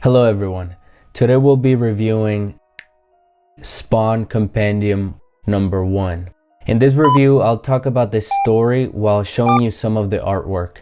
Hello everyone, today we'll be reviewing Spawn Compendium number 1. In this review, I'll talk about the story while showing you some of the artwork.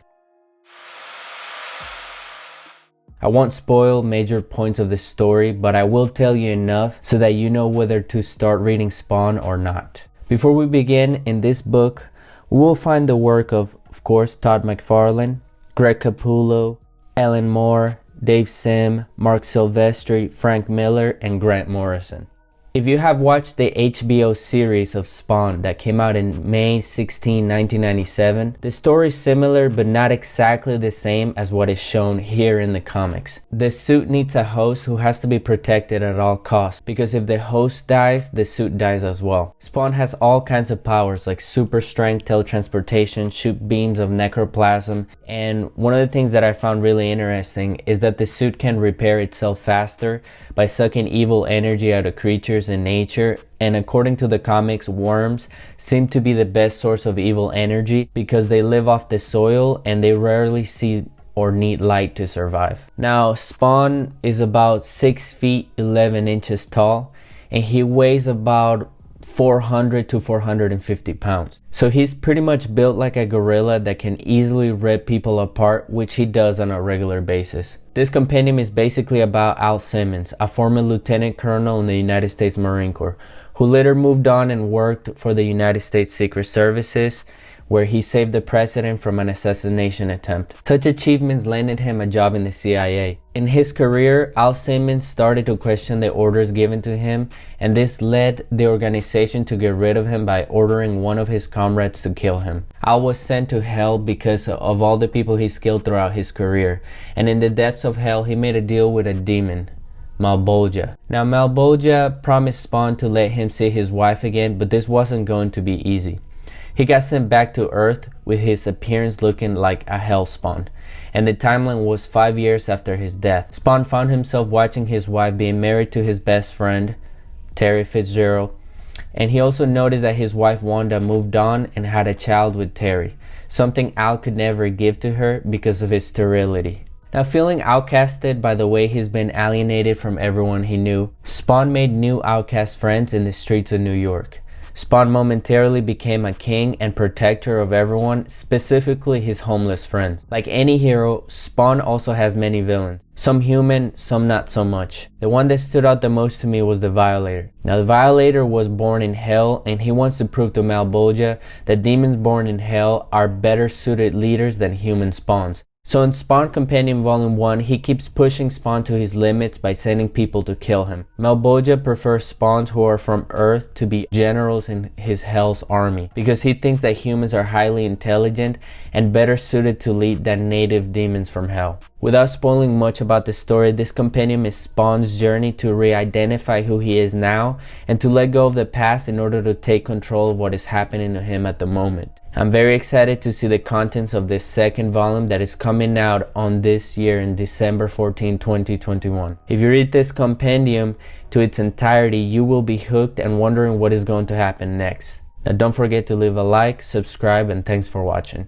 I won't spoil major points of the story, but I will tell you enough so that you know whether to start reading Spawn or not. Before we begin, in this book, we will find the work of course, Todd McFarlane, Greg Capullo, Ellen Moore, Dave Sim, Mark Silvestri, Frank Miller, and Grant Morrison. If you have watched the HBO series of Spawn that came out in May 16, 1997, the story is similar but not exactly the same as what is shown here in the comics. The suit needs a host who has to be protected at all costs, because if the host dies, the suit dies as well. Spawn has all kinds of powers like super strength, teletransportation, shoot beams of necroplasm, and one of the things that I found really interesting is that the suit can repair itself faster by sucking evil energy out of creatures in nature, and according to the comics, worms seem to be the best source of evil energy because they live off the soil and they rarely see or need light to survive. Now, Spawn is about 6 feet 11 inches tall and he weighs about 400 to 450 pounds. So he's pretty much built like a gorilla that can easily rip people apart, which he does on a regular basis. This compendium is basically about Al Simmons, a former lieutenant colonel in the United States Marine Corps, who later moved on and worked for the United States Secret Services, where he saved the president from an assassination attempt. Such achievements landed him a job in the CIA. In his career, Al Simmons started to question the orders given to him, and this led the organization to get rid of him by ordering one of his comrades to kill him. Al was sent to hell because of all the people he's killed throughout his career, and in the depths of hell, he made a deal with a demon, Malebolgia. Now, Malebolgia promised Spawn to let him see his wife again, but this wasn't going to be easy. He got sent back to Earth with his appearance looking like a hell Spawn, and the timeline was 5 years after his death. Spawn found himself watching his wife being married to his best friend, Terry Fitzgerald, and he also noticed that his wife Wanda moved on and had a child with Terry, something Al could never give to her because of his sterility. Now, feeling outcasted by the way he's been alienated from everyone he knew, Spawn made new outcast friends in the streets of New York. Spawn momentarily became a king and protector of everyone, specifically his homeless friends. Like any hero, Spawn also has many villains. Some human, some not so much. The one that stood out the most to me was the Violator. Now, the Violator was born in hell, and he wants to prove to Malebolgia that demons born in hell are better suited leaders than human spawns. So in Spawn Compendium Volume 1, he keeps pushing Spawn to his limits by sending people to kill him. Malebolgia prefers spawns who are from Earth to be generals in his Hell's army, because he thinks that humans are highly intelligent and better suited to lead than native demons from Hell. Without spoiling much about the story, this compendium is Spawn's journey to re-identify who he is now and to let go of the past in order to take control of what is happening to him at the moment. I'm very excited to see the contents of this second volume that is coming out on this year in December 14, 2021. If you read this compendium to its entirety, you will be hooked and wondering what is going to happen next. Now, don't forget to leave a like, subscribe, and thanks for watching.